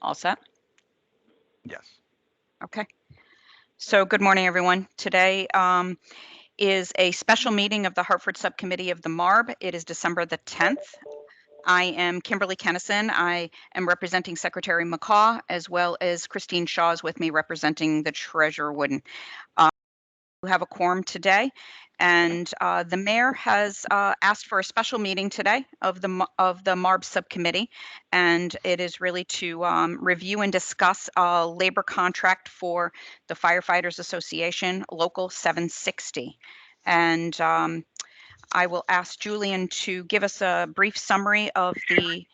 All set? Yes. Okay. So good morning, everyone. Today is a special meeting of the Hartford Subcommittee of the MARB. It is December the 10th. I am Kimberly Kennison. I am representing Secretary McCaw, as well as Christine Shaw is with me representing the Treasurer Wooden. We have a quorum today, and the mayor has asked for a special meeting today of the MARB subcommittee, and it is really to review and discuss a labor contract for the Firefighters Association Local 760. And I will ask Julian to give us a brief summary of the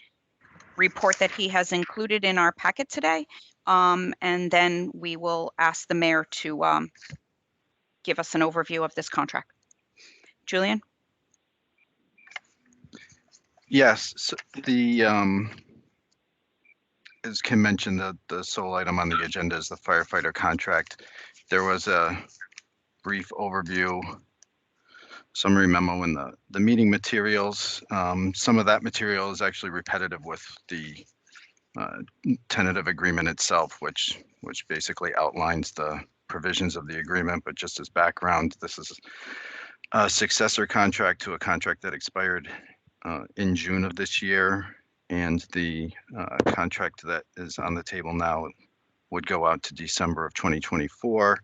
report that he has included in our packet today, and then we will ask the mayor to give us an overview of this contract. Julian? Yes. So as Kim mentioned, the sole item on the agenda is the firefighter contract. There was a brief overview summary memo in the meeting materials. Some of that material is actually repetitive with the tentative agreement itself, which basically outlines the provisions of the agreement. But just as background, this is a successor contract to a contract that expired in June of this year, and the contract that is on the table now would go out to December of 2024.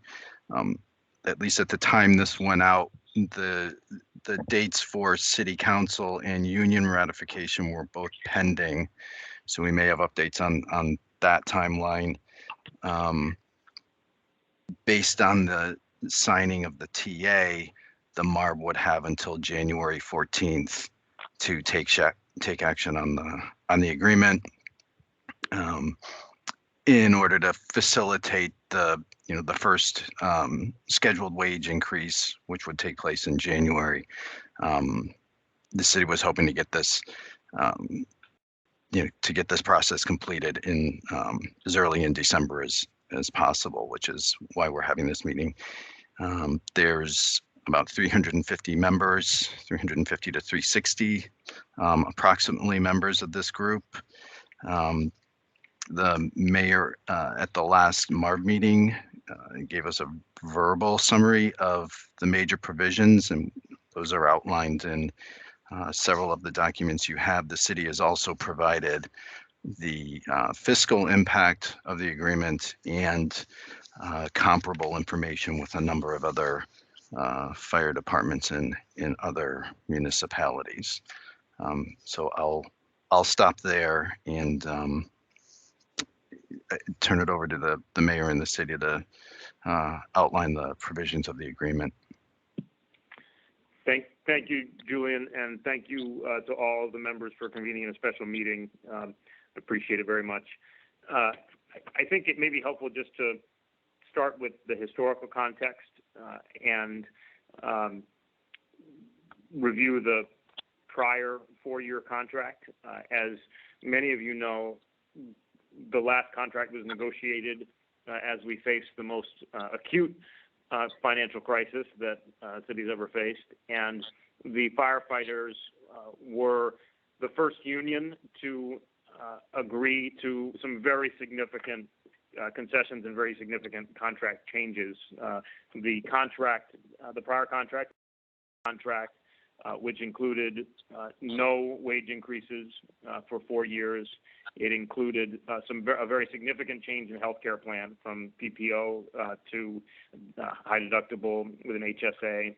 At least at the time this went out, the dates for city council and union ratification were both pending, so we may have updates on that timeline. Based on the signing of the TA, the MARB would have until January 14th to take action on the agreement in order to facilitate the first scheduled wage increase, which would take place in January. The city was hoping to get this process completed in as early in December as possible, which is why we're having this meeting. There's about 350 members, 350 to 360 approximately members of this group. The mayor at the last MARB meeting gave us a verbal summary of the major provisions, and those are outlined in several of the documents you have. The city has also provided the fiscal impact of the agreement and comparable information with a number of other fire departments in other municipalities. So I'll stop there and turn it over to the mayor and the city to outline the provisions of the agreement. Thank you, Julian, and thank you to all the members for convening a special meeting. Appreciate it very much. I think it may be helpful just to start with the historical context and review the prior four-year contract. As many of you know, the last contract was negotiated as we faced the most acute financial crisis that cities ever faced, and the firefighters were the first union to agree to some very significant concessions and very significant contract changes. The prior contract, which included no wage increases for 4 years. It included a very significant change in healthcare plan from PPO to high deductible with an HSA.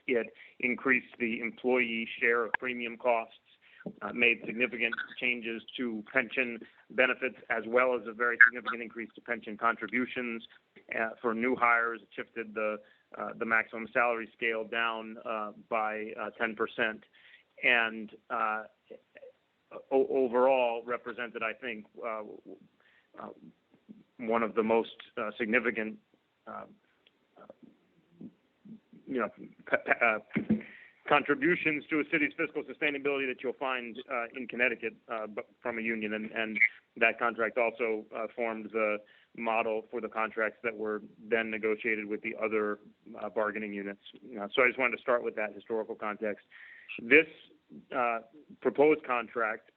It increased the employee share of premium costs, made significant changes to pension benefits, as well as a very significant increase to pension contributions. For new hires, it shifted the maximum salary scale down by 10%, and overall represented, I think, one of the most significant contributions to a city's fiscal sustainability that you'll find in Connecticut from a union, and that contract also formed the model for the contracts that were then negotiated with the other bargaining units. So I just wanted to start with that historical context. This proposed contract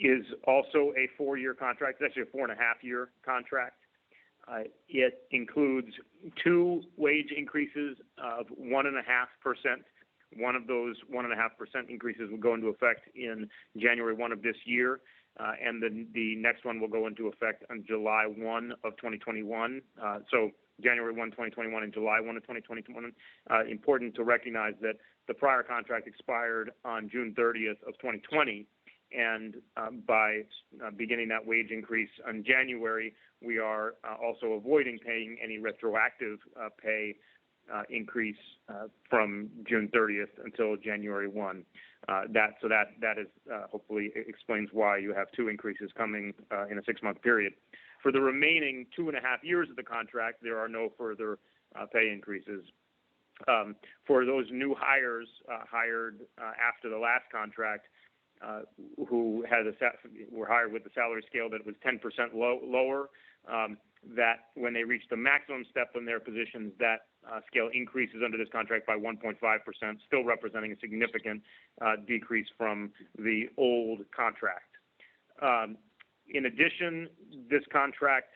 is also a 4-year contract. It's actually a 4.5-year contract. It includes 2 wage increases of 1.5%. One of those 1.5% increases will go into effect in January 1 of this year, and then the next one will go into effect on July 1 of 2021. So January 1, 2021 and July 1 of 2021. Important to recognize that the prior contract expired on June 30th of 2020, and by beginning that wage increase in January, we are also avoiding paying any retroactive pay increase from June 30th until January 1. That is hopefully explains why you have 2 increases coming in a 6-month period. For the remaining 2.5 years of the contract, there are no further pay increases. For those new hires hired after the last contract, who were hired with the salary scale that was 10% lower, that when they reach the maximum step in their positions, that scale increases under this contract by 1.5%, still representing a significant decrease from the old contract. In addition, this contract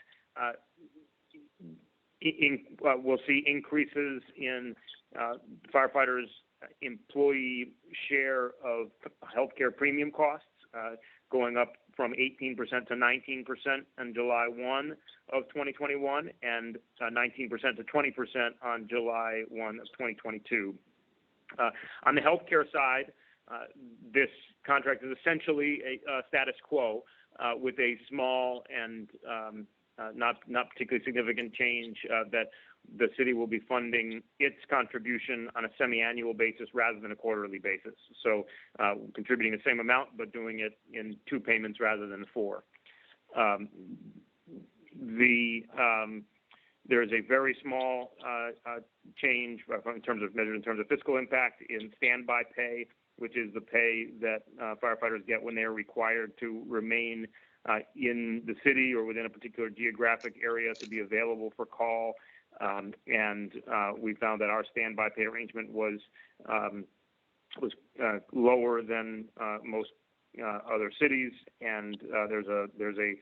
we'll see increases in firefighters' employee share of healthcare premium costs, going up from 18% to 19% on July 1 of 2021 and 19% to 20% on July 1 of 2022. On the healthcare side, this contract is essentially a status quo with a small and not particularly significant change that the city will be funding its contribution on a semi-annual basis rather than a quarterly basis. So contributing the same amount, but doing it in 2 payments rather than 4. There is a very small change measured in terms of fiscal impact in standby pay, which is the pay that firefighters get when they are required to remain in the city or within a particular geographic area to be available for call. We found that our standby pay arrangement was lower than most other cities, and there's a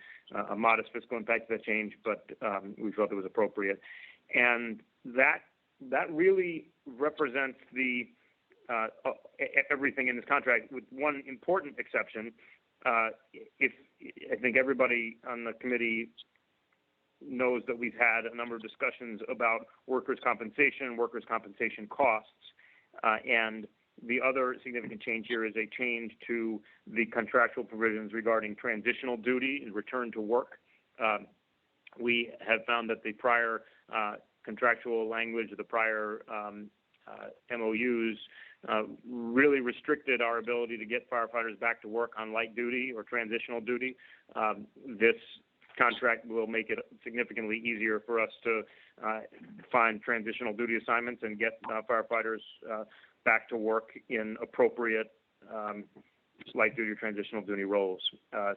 modest fiscal impact to that change, but we felt it was appropriate. And that really represents the everything in this contract, with one important exception. I think everybody on the committee knows that we've had a number of discussions about workers' compensation costs, and the other significant change here is a change to the contractual provisions regarding transitional duty and return to work. We have found that the prior contractual language, the prior MOUs, really restricted our ability to get firefighters back to work on light duty or transitional duty. This contract will make it significantly easier for us to find transitional duty assignments and get firefighters back to work in appropriate light duty or transitional duty roles.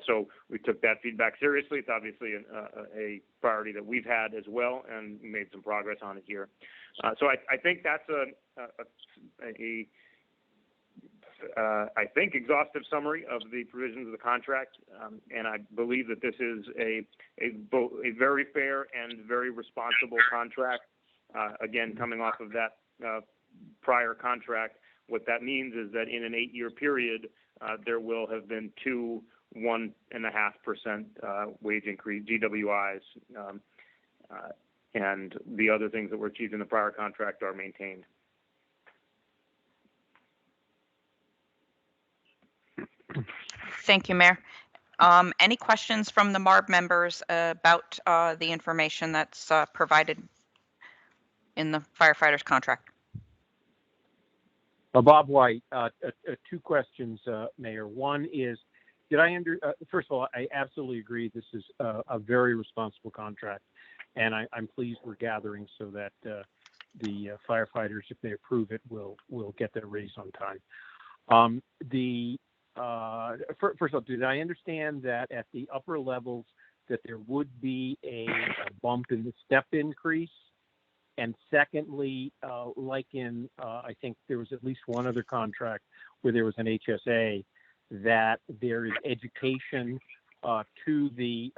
So we took that feedback seriously. It's obviously a priority that we've had as well, and made some progress on it here. So I think that's I think exhaustive summary of the provisions of the contract, and I believe that this is a very fair and very responsible contract. Again, coming off of that prior contract, what that means is that in an 8-year period, there will have been 2 1.5% wage increase GWIs, and the other things that were achieved in the prior contract are maintained. Thank you, Mayor. Any questions from the MARB members about the information that's provided in the firefighters contract? Bob White, 2 questions, Mayor. One is, first of all, I absolutely agree this is a very responsible contract, and I'm pleased we're gathering so that the firefighters, if they approve it, will get their raise on time. First of all, did I understand that at the upper levels that there would be a bump in the step increase? And secondly, like in, I think there was at least one other contract where there was an HSA, that there is education to the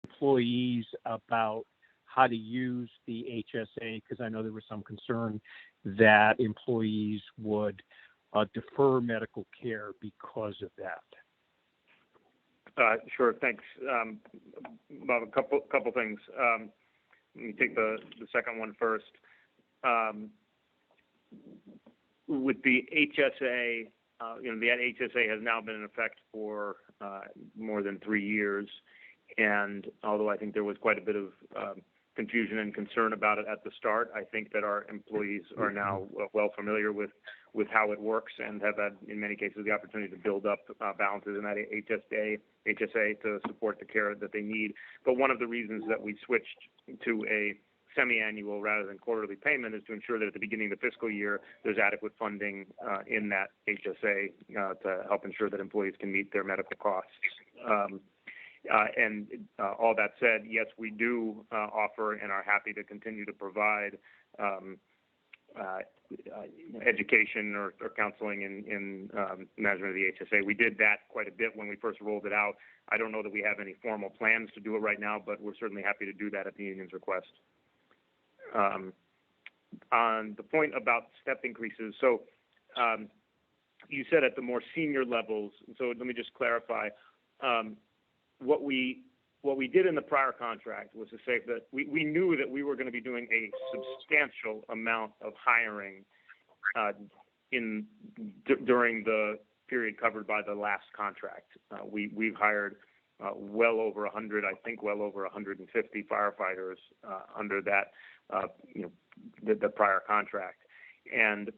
employees about how to use the HSA, because I know there was some concern that employees would defer medical care because of that. Sure, thanks. Bob, a couple things. Let me take the second one first. With the HSA, that HSA has now been in effect for more than 3 years, and although I think there was quite a bit of confusion and concern about it at the start, I think that our employees are now well familiar with how it works and have had, in many cases, the opportunity to build up balances in that HSA to support the care that they need. But one of the reasons that we switched to a semi-annual rather than quarterly payment is to ensure that at the beginning of the fiscal year, there's adequate funding in that HSA to help ensure that employees can meet their medical costs. All that said, yes, we do offer and are happy to continue to provide education or counseling in management of the HSA. We did that quite a bit when we first rolled it out. I don't know that we have any formal plans to do it right now, but we're certainly happy to do that at the union's request. On the point about step increases, so you said at the more senior levels, so let me just clarify. What we did in the prior contract was to say that we knew that we were going to be doing a substantial amount of hiring during the period covered by the last contract. We've hired well over 100, I think well over 150 firefighters under that, the prior contract. And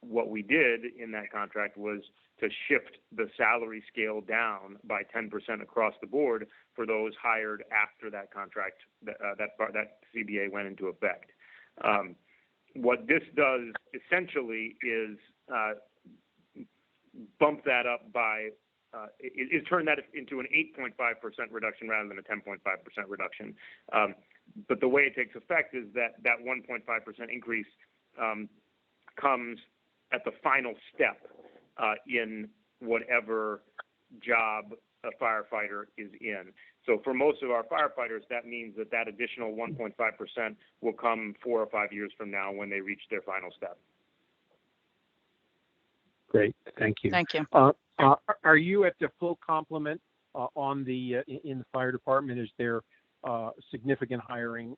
what we did in that contract was to shift the salary scale down by 10% across the board for those hired after that contract, that CBA went into effect. What this does essentially is bump that up by, is turn that into an 8.5% reduction rather than a 10.5% reduction. But the way it takes effect is that 1.5% increase comes at the final step in whatever job a firefighter is in. So for most of our firefighters, that means that additional 1.5% will come 4 or 5 years from now when they reach their final step. Great, thank you. Thank you. Are you at the full complement on the in the fire department? Is there significant hiring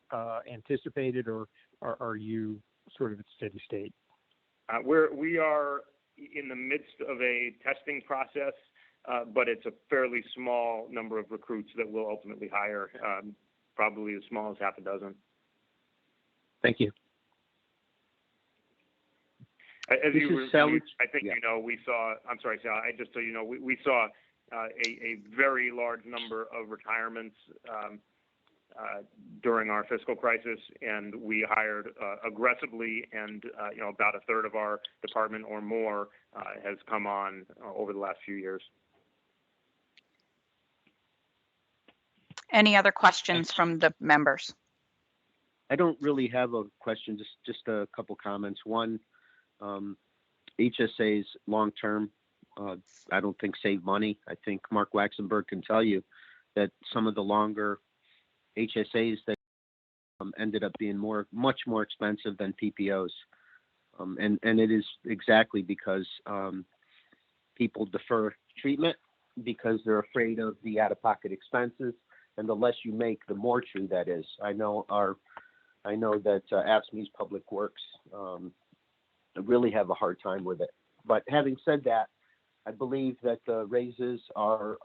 anticipated, or are you sort of at steady state? We are in the midst of a testing process, but it's a fairly small number of recruits that we'll ultimately hire, probably as small as half a dozen. Thank you. As you Sally. I think, Yeah. we saw, I'm sorry, Sal, I just so you know, we saw a very large number of retirements during our fiscal crisis, and we hired aggressively, and about a third of our department or more has come on over the last few years. Any other questions from the members? I don't really have a question, just a couple comments. One, HSA's long-term, I don't think save money. I think Mark Waxenberg can tell you that some of the longer HSAs that ended up being much more expensive than PPOs. And it is exactly because people defer treatment because they're afraid of the out-of-pocket expenses, and the less you make, the more true that is. I know that AFSCME's Public Works really have a hard time with it. But having said that, I believe that the raises are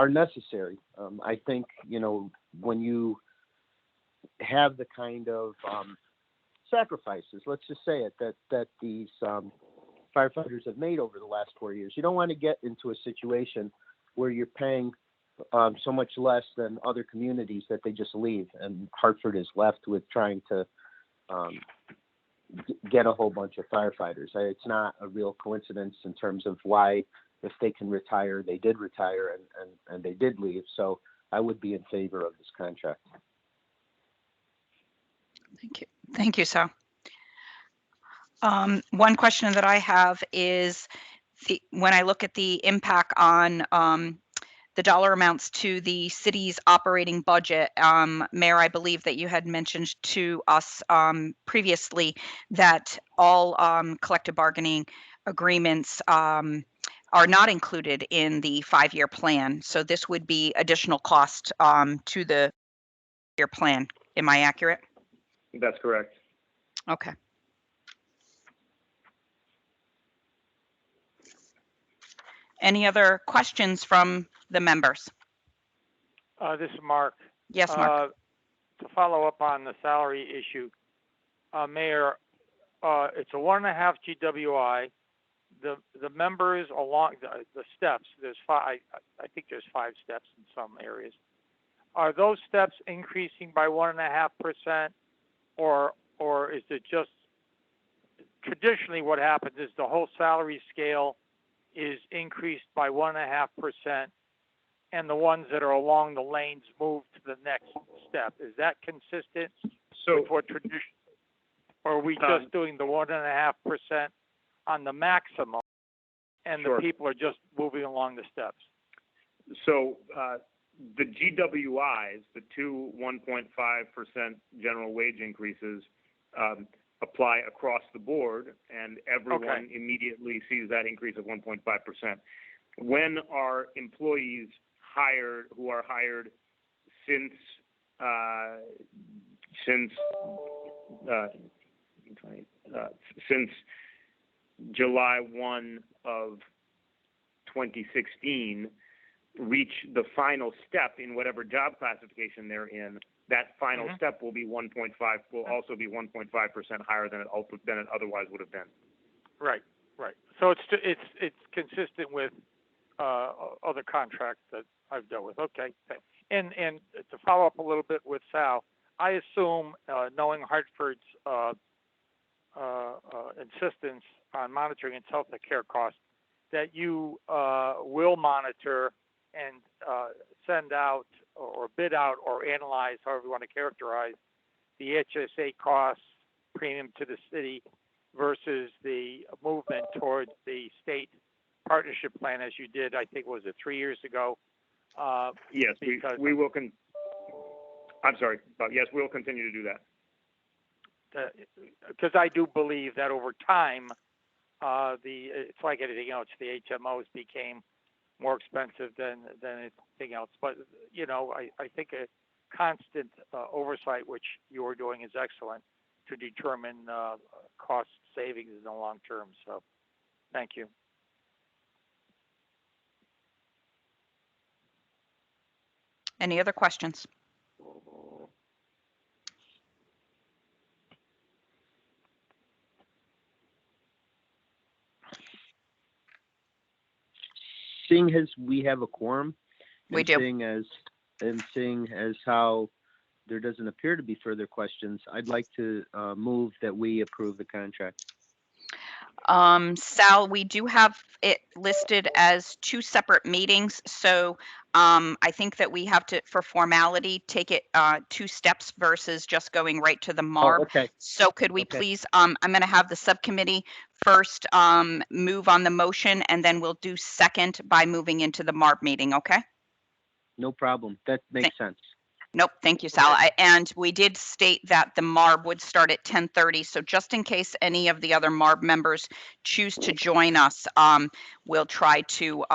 necessary. I think, when you have the kind of sacrifices, let's just say it, that these firefighters have made over the last 4 years, you don't want to get into a situation where you're paying so much less than other communities that they just leave, and Hartford is left with trying to get a whole bunch of firefighters. It's not a real coincidence in terms of why, if they can retire, they did retire and they did leave. So I would be in favor of this contract. Thank you. Thank you, Sal. One question that I have is when I look at the impact on the dollar amounts to the city's operating budget, Mayor, I believe that you had mentioned to us previously that all collective bargaining agreements are not included in the 5-year plan. So this would be additional cost to the year plan. Am I accurate? That's correct. Okay. Any other questions from the members? This is Mark. Yes, Mark. To follow up on the salary issue, Mayor, it's a 1.5 GWI. The members along the steps, there's 5. I think there's 5 steps in some areas. Are those steps increasing by 1.5%, or is it just traditionally what happens is the whole salary scale is increased by 1.5%, and the ones that are along the lanes move to the next step? Is that consistent with what tradition, or are we just doing the 1.5% on the maximum, and Sure. the people are just moving along the steps? So the GWIs, the two 1.5% general wage increases, apply across the board, and everyone immediately sees that increase of 1.5%. When our employees who are hired since July 1 of 2016 reach the final step in whatever job classification they're in, that final step will also be 1.5% higher than it otherwise would have been. Right. So it's consistent with other contracts that I've dealt with. Okay. And to follow up a little bit with Sal, I assume, knowing Hartford's insistence on monitoring its health care costs, that you will monitor and send out or bid out or analyze, however you want to characterize, the HSA costs premium to the city versus the movement towards the state partnership plan, as you did, I think, was it 3 years ago? Yes, we will. I'm sorry, but yes, we'll continue to do that. Because I do believe that over time, it's like anything else. The HMOs became more expensive than anything else. But I think a constant oversight, which you are doing, is excellent to determine cost savings in the long term. So, thank you. Any other questions? Seeing as we have a quorum, We and do. seeing as how there doesn't appear to be further questions, I'd like to move that we approve the contract. Sal, we do have it listed as 2 separate meetings, so I think that we have to, for formality, take it 2 steps versus just going right to the MARB. okay. So could we please, I'm going to have the subcommittee first move on the motion, and then we'll do second by moving into the MARB meeting, okay? No problem. That makes sense. Nope, thank you, Sal. And we did state that the MARB would start at 10:30, so just in case any of the other MARB members choose to join us, we'll try to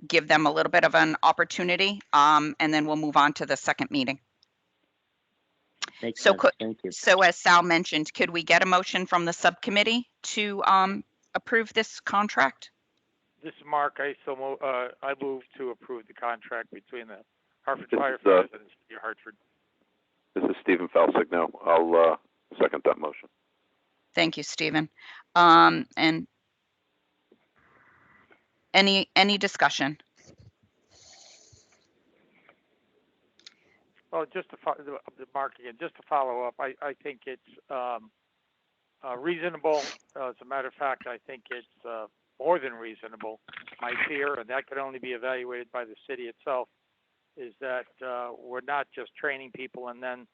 give them a little bit of an opportunity, and then we'll move on to the second meeting. Makes So sense. Thank you. So as Sal mentioned, could we get a motion from the subcommittee to approve this contract? This is Mark. I move to approve the contract between the Hartford firefighters and the City of Hartford. This is Stephen Falsigno. I'll second that motion. Thank you, Stephen. And any discussion? Well, just to Mark again, just to follow up, I think it's reasonable. As a matter of fact, I think it's more than reasonable. My fear, and that can only be evaluated by the city itself, is that we're not just training people and then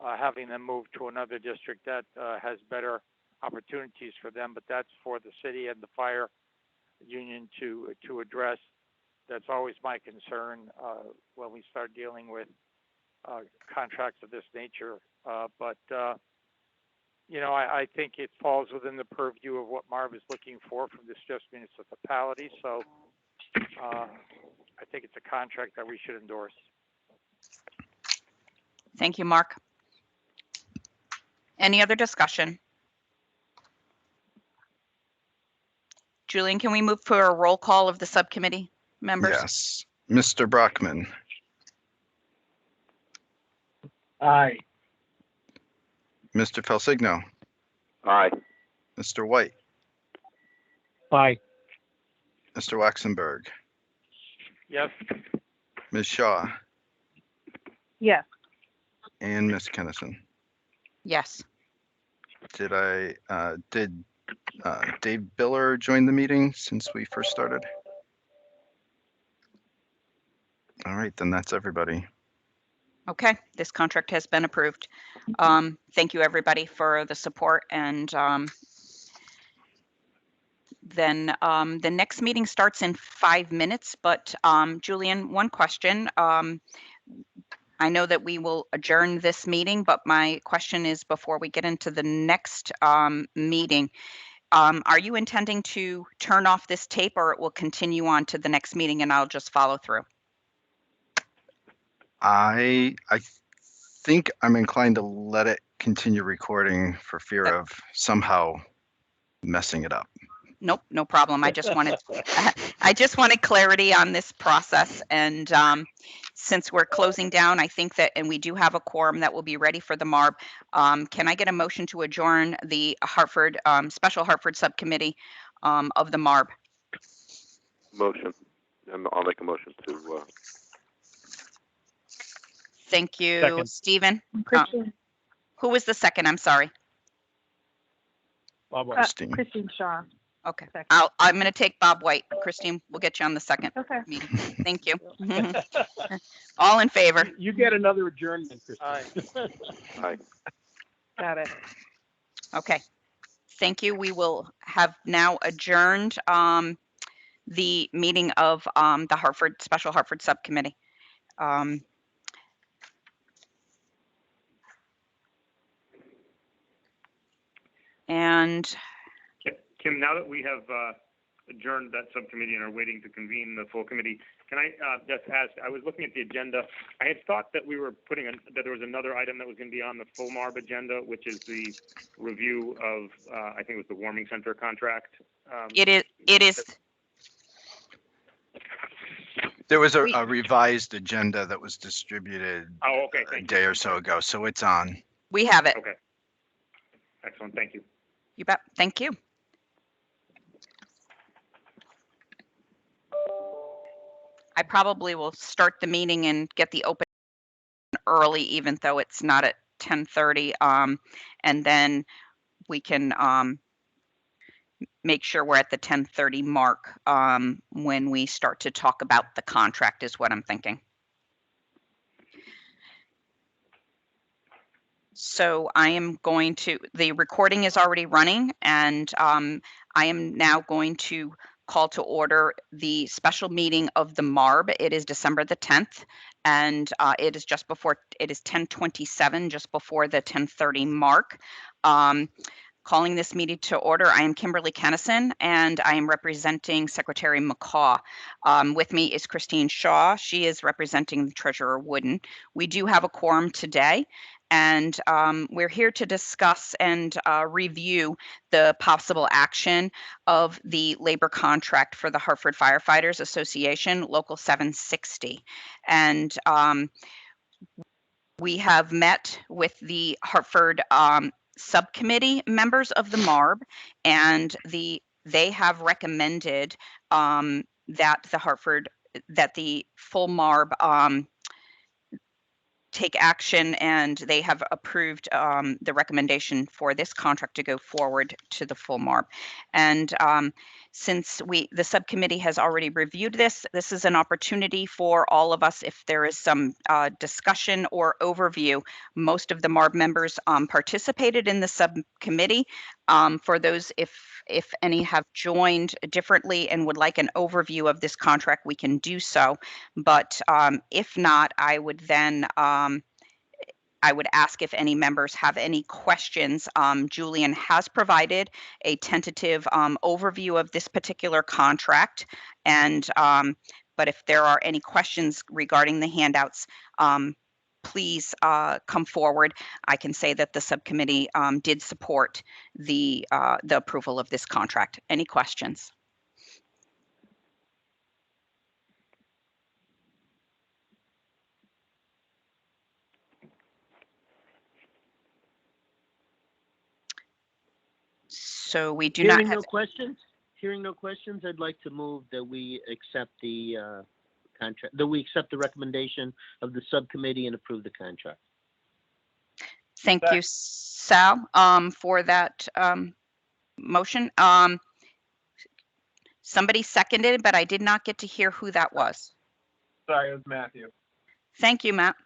having them move to another district that has better opportunities for them, but that's for the city and the fire union to address. That's always my concern when we start dealing with contracts of this nature. But you know, I think it falls within the purview of what MARB is looking for from distressed municipalities. So I think it's a contract that we should endorse. Thank you, Mark. Any other discussion? Julian, can we move for a roll call of the subcommittee members? Yes. Mr. Brockman, Aye. Mr. Felsigno, Aye. Mr. White, Aye. Mr. Waxenberg, Yes. Ms. Shaw, Yes. and Ms. Kennison. Yes. Did Dave Biller join the meeting since we first started? All right, then that's everybody. Okay, this contract has been approved. Thank you, everybody, for the support. And then the next meeting starts in 5 minutes. But Julian, one question. I know that we will adjourn this meeting, but my question is before we get into the next meeting, are you intending to turn off this tape or it will continue on to the next meeting and I'll just follow through? I think I'm inclined to let it continue recording for fear of somehow messing it up. Nope, no problem. I just wanted clarity on this process. And since we're closing down, I think that, and we do have a quorum that will be ready for the MARB. Can I get a motion to adjourn the Hartford, Special Hartford Subcommittee of the MARB? Motion. I'll make a motion to, Thank you, Second. Stephen. Christian, Who was the second? I'm sorry. Bob White. Christine. Christine Shaw. Okay, Second. I'm going to take Bob White. Christine, we'll get you on the second Okay. meeting. Thank you. All in favor? You get another adjournment, Christine. Aye. aye. Got it. Okay. Thank you. We will have now adjourned the meeting of the Hartford Special Hartford Subcommittee. And Kim, now that we have adjourned that subcommittee and are waiting to convene the full committee, can I just ask, I was looking at the agenda. I had thought that we were that there was another item that was going to be on the full MARB agenda, which is the review of, I think it was the warming center contract. it is. There was a revised agenda that was distributed Oh, okay. a Thank day you. or so ago, so it's on. We have it. Okay. Excellent. Thank you. You bet. Thank you. I probably will start the meeting and get the open early, even though it's not at 10:30. And then we can make sure we're at the 10:30 mark when we start to talk about the contract is what I'm thinking. So I am going to, the recording is already running, and I am now going to call to order the special meeting of the MARB. It is December the 10th, and it is just before, it is 10:27, just before the 10:30 mark. Calling this meeting to order, I am Kimberly Kennison, and I am representing Secretary McCaw. With me is Christine Shaw. She is representing the Treasurer Wooden. We do have a quorum today, and we're here to discuss and review the possible action of the labor contract for the Hartford Firefighters Association, Local 760. And we have met with the Hartford subcommittee members of the MARB, and they have recommended that the full MARB take action, and they have approved the recommendation for this contract to go forward to the full MARB. And since the subcommittee has already reviewed this is an opportunity for all of us, if there is some discussion or overview. Most of the MARB members participated in the subcommittee, For those, if any have joined differently and would like an overview of this contract, we can do so. But if not, I would then I would ask if any members have any questions. Julian has provided a tentative overview of this particular contract, and but if there are any questions regarding the handouts, please come forward. I can say that the subcommittee did support the approval of this contract. Any questions? So we do not Hearing have. no questions, I'd like to move that we accept the contract, that we accept the recommendation of the subcommittee and approve the contract. Thank you, Sal, for that motion. Somebody seconded, but I did not get to hear who that was. Sorry, it was Matthew. Thank you, Matt.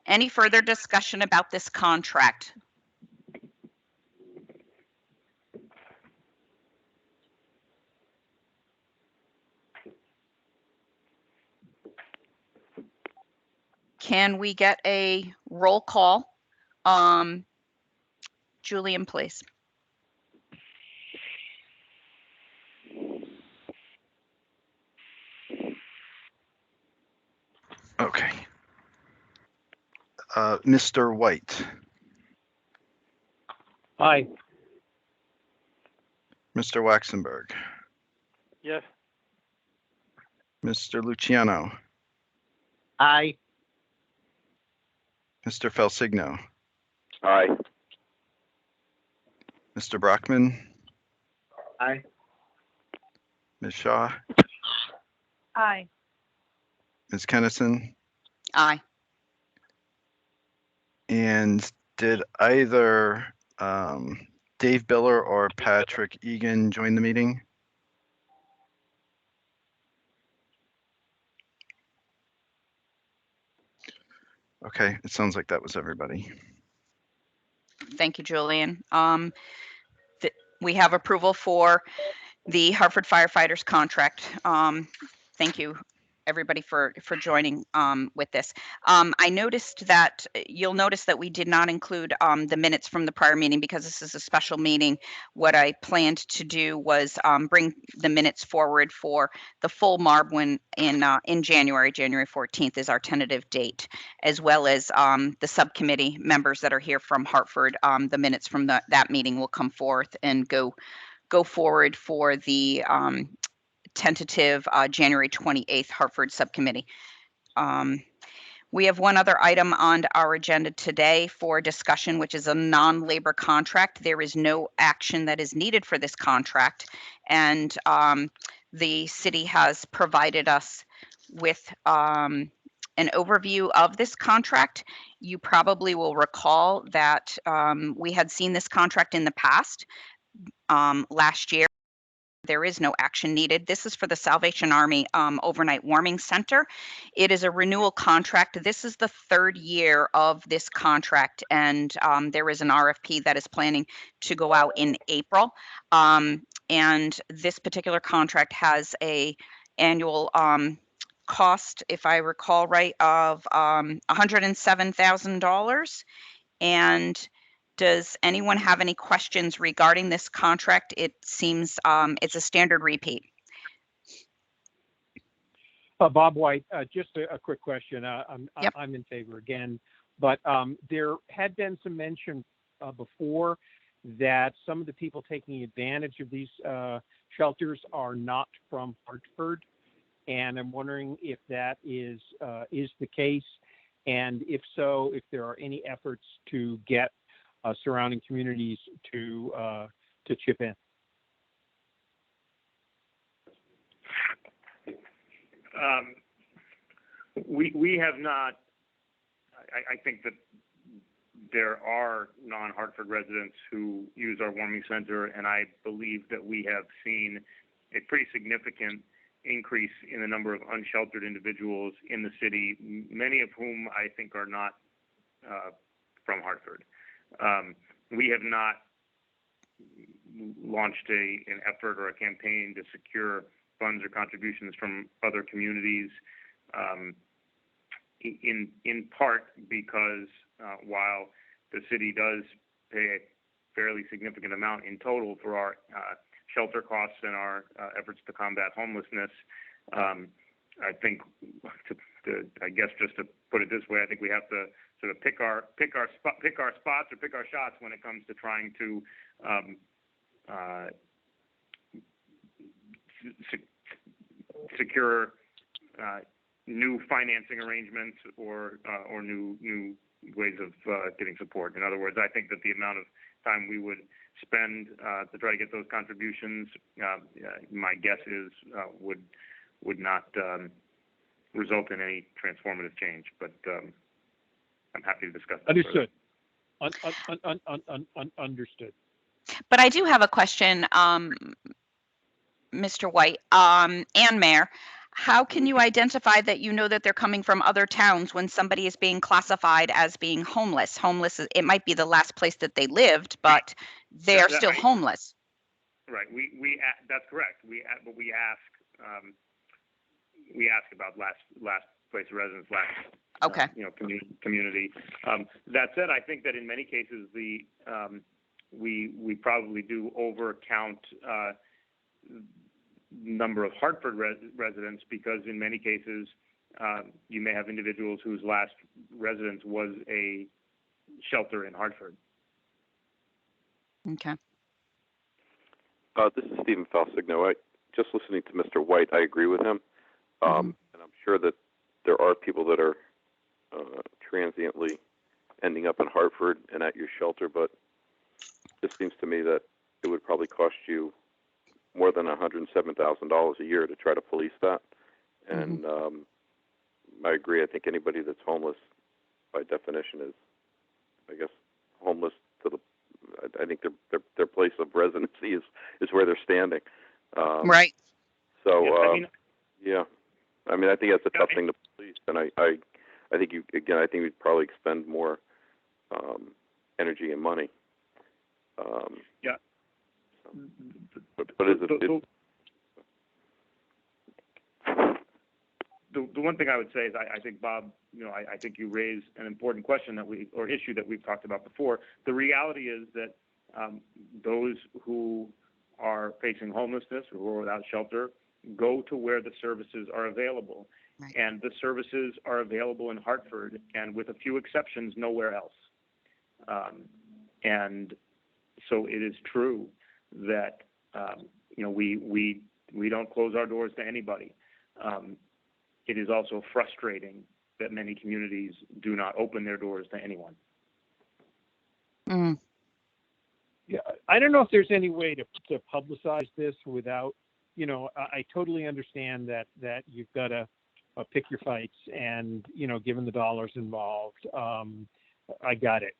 Any further discussion about this contract? Can we get a roll call? Julian, please. Okay. Mr. White, Aye. Mr. Waxenberg, Yes. Mr. Luciano, Aye. Mr. Felsigno, Aye. Mr. Brockman, Aye. Ms. Shaw, Aye. Ms. Kennison, Aye. and did either Dave Biller or Patrick Egan join the meeting? Okay, it sounds like that was everybody. Thank you, Julian. We have approval for the Hartford firefighters contract. Thank you, everybody, for joining with this. I noticed that you'll notice that we did not include the minutes from the prior meeting because this is a special meeting. What I planned to do was bring the minutes forward for the full MARB when in January. January 14th is our tentative date, as well as the subcommittee members that are here from Hartford. The minutes from that meeting will come forth and go forward for the tentative January 28th Hartford Subcommittee. We have one other item on our agenda today for discussion, which is a non-labor contract. There is no action that is needed for this contract, and the city has provided us with an overview of this contract. You probably will recall that we had seen this contract in the past. Last year, there is no action needed. This is for the Salvation Army Overnight Warming Center. It is a renewal contract. This is the third year of this contract, and there is an RFP that is planning to go out in April. And this particular contract has a annual cost, if I recall right, of $107,000. And does anyone have any questions regarding this contract? It seems it's a standard repeat. Bob White, just a quick question. Yep. I'm in favor again, but there had been some mention before that some of the people taking advantage of these shelters are not from Hartford, and I'm wondering if that is the case, and if so, if there are any efforts to get surrounding communities to chip in. We have not. I think that there are non-Hartford residents who use our warming center, and I believe that we have seen a pretty significant increase in the number of unsheltered individuals in the city, many of whom I think are not from Hartford. we have not launched an effort or a campaign to secure funds or contributions from other communities, in part because while the city does pay a fairly significant amount in total for our shelter costs and our efforts to combat homelessness, I think, I guess just to put it this way, I think we have to sort of pick our spots or pick our shots when it comes to trying to secure new financing arrangements or new ways of getting support. In other words, I think that the amount of time we would spend to try to get those contributions, my guess is would not result in any transformative change. But I'm happy to discuss that. Understood. Understood. But I do have a question, Mr. White, and Mayor. How can you identify that you know that they're coming from other towns when somebody is being classified as being homeless? Homeless, it might be the last place that they lived, but they are still homeless. Right. That's correct. But we ask about last place of residence, okay. Community. That said, I think that in many cases we probably do overcount number of Hartford residents, because in many cases you may have individuals whose last residence was a shelter in Hartford. Okay. This is Stephen Falsigno. Just listening to Mr. White, I agree with him, and I'm sure that there are people that are transiently ending up in Hartford and at your shelter, but it seems to me that it would probably cost you more than $107,000 a year to try to police that. And I agree. I think anybody that's homeless, by definition, is, I guess, homeless to the. I think their place of residency is where they're standing. Right. So yeah, I mean, I think that's a tough thing to police, and I think I think we'd probably expend more energy and money. Yeah. But is it? The one thing I would say is I think, Bob, I think you raised an important question or issue that we've talked about before. The reality is that those who are facing homelessness or who are without shelter go to where the services are available. Right. And the services are available in Hartford, and with a few exceptions, nowhere else. And so it is true that we don't close our doors to anybody. It is also frustrating that many communities do not open their doors to anyone. Yeah, I don't know if there's any way to publicize this without, I totally understand that you've got to pick your fights, and given the dollars involved, I got it.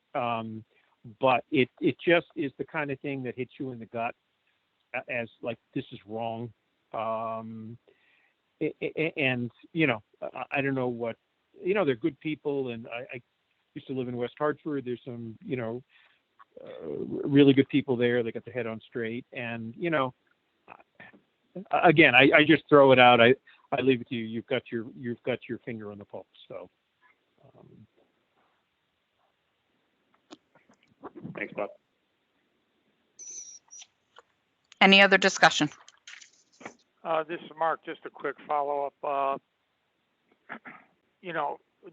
But it just is the kind of thing that hits you in the gut as like, this is wrong. And I don't know what, they're good people, and I used to live in West Hartford. There's some, really good people there. They got their head on straight, and again, I just throw it out. I leave it to you. You've got your finger on the pulse. So. Thanks, Bob. Any other discussion? This is Mark. Just a quick follow-up.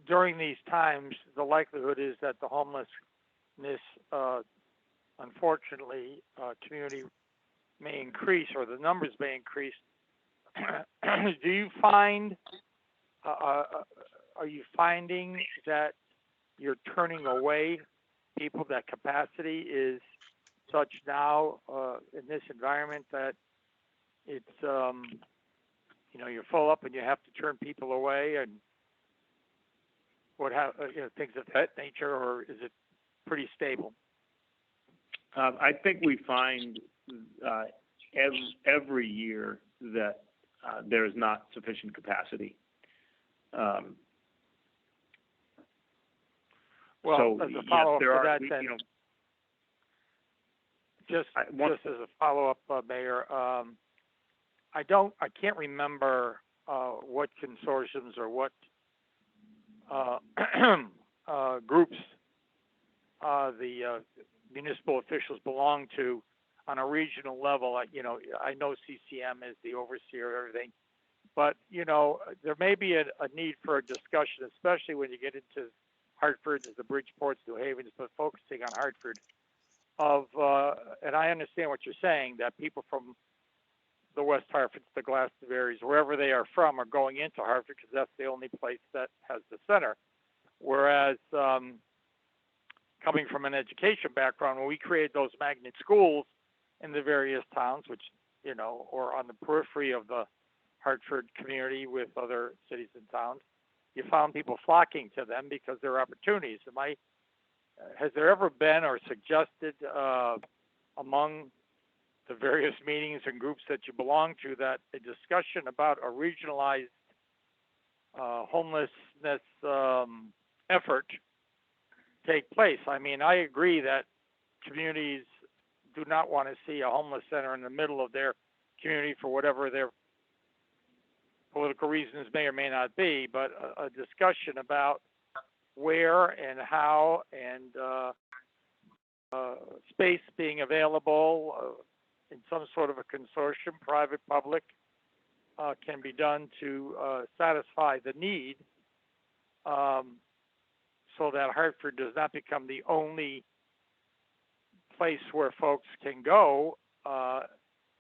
During these times, the likelihood is that the homelessness, unfortunately, community may increase, or the numbers may increase. Do you find, are you finding that you're turning away people, that capacity is such now in this environment that it's, you're full up and you have to turn people away, and things of that nature, or is it pretty stable? I think we find every year that there is not sufficient capacity. Well, so, as a follow-up yes, to that, then, just as a follow-up, Mayor, I can't remember what consortiums or what groups the municipal officials belong to on a regional level. I know CCM is the overseer of everything, but there may be a need for a discussion, especially when you get into Hartford, the Bridgeports, New Havens, but focusing on Hartford. And I understand what you're saying, that people from the West Hartford, the Glastonburys, wherever they are from, are going into Hartford because that's the only place that has the center. Whereas coming from an education background, when we created those magnet schools in the various towns, which, or on the periphery of the Hartford community with other cities and towns, you found people flocking to them because there are opportunities. Has there ever been or suggested among the various meetings and groups that you belong to that a discussion about a regionalized homelessness effort take place? I mean, I agree that communities do not want to see a homeless center in the middle of their community for whatever their political reasons may or may not be, but a discussion about where and how and space being available in some sort of a consortium, private, public, can be done to satisfy the need so that Hartford does not become the only place where folks can go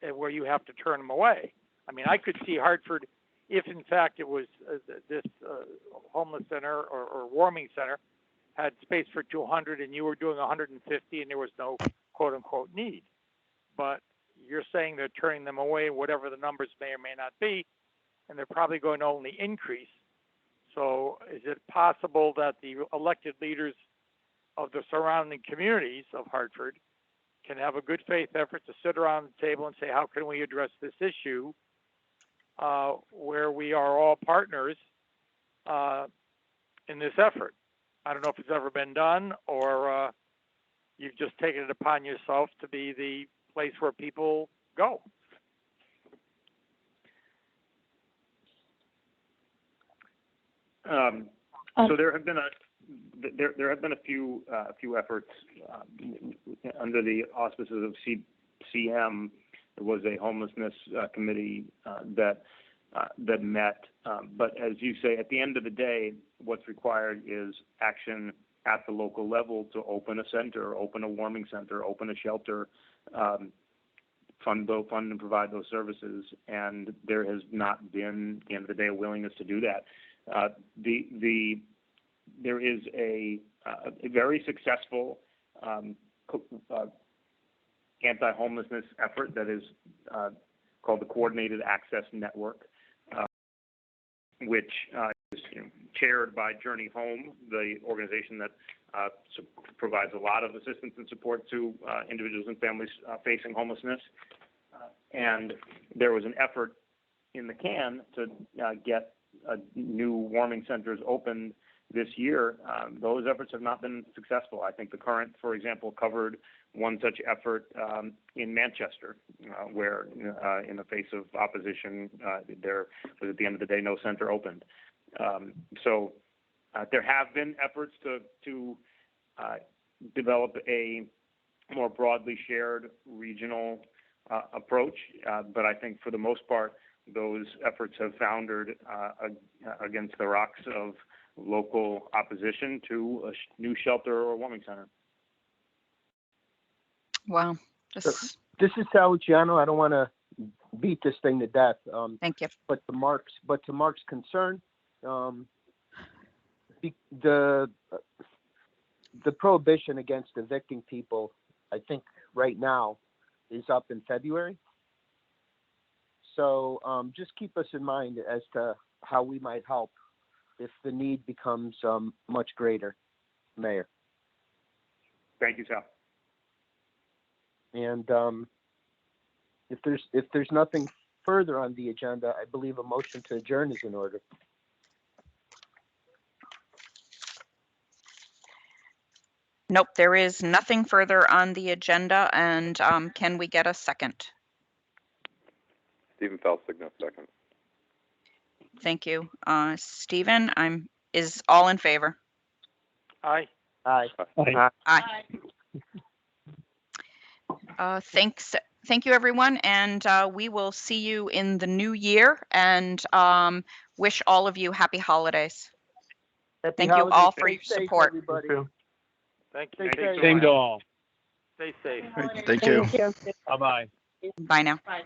and where you have to turn them away. I mean, I could see Hartford, if in fact it was this homeless center or warming center, had space for 200 and you were doing 150 and there was no quote unquote need. But you're saying they're turning them away, whatever the numbers may or may not be, and they're probably going to only increase. So is it possible that the elected leaders of the surrounding communities of Hartford can have a good faith effort to sit around the table and say, how can we address this issue where we are all partners in this effort? I don't know if it's ever been done or you've just taken it upon yourself to be the place where people go. So there have been a few efforts under the auspices of CM. There was a homelessness committee that met, but as you say, at the end of the day, what's required is action at the local level to open a center, open a warming center, open a shelter, fund and provide those services. And there has not been, at the end of the day, a willingness to do that. There is a very successful anti-homelessness effort that is called the Coordinated Access Network, which is chaired by Journey Home, the organization that provides a lot of assistance and support to individuals and families facing homelessness. And there was an effort in the can to get new warming centers opened this year. Those efforts have not been successful. I think the current, for example, covered one such effort in Manchester, where in the face of opposition, there was at the end of the day no center opened. So there have been efforts to develop a more broadly shared regional approach, but I think for the most part, those efforts have foundered against the rocks of local opposition to a new shelter or warming center. Wow. This is Saliciano. I don't want to beat this thing to death. Thank you. But to Mark's concern, the prohibition against evicting people, I think right now, is up in February. So just keep us in mind as to how we might help if the need becomes much greater, Mayor. Thank you, Sal. And if there's nothing further on the agenda, I believe a motion to adjourn is in order. Nope, there is nothing further on the agenda, and can we get a second? Stephen Felsigno, second. Thank you. Stephen, is all in favor? Aye. Aye. Aye. Thank you, everyone, and we will see you in the new year, and wish all of you happy holidays. Thank you all for your support. Thank you. Thank Stay you. safe. Same to all. Stay safe. Thank you. Bye-bye. Bye now. Bye.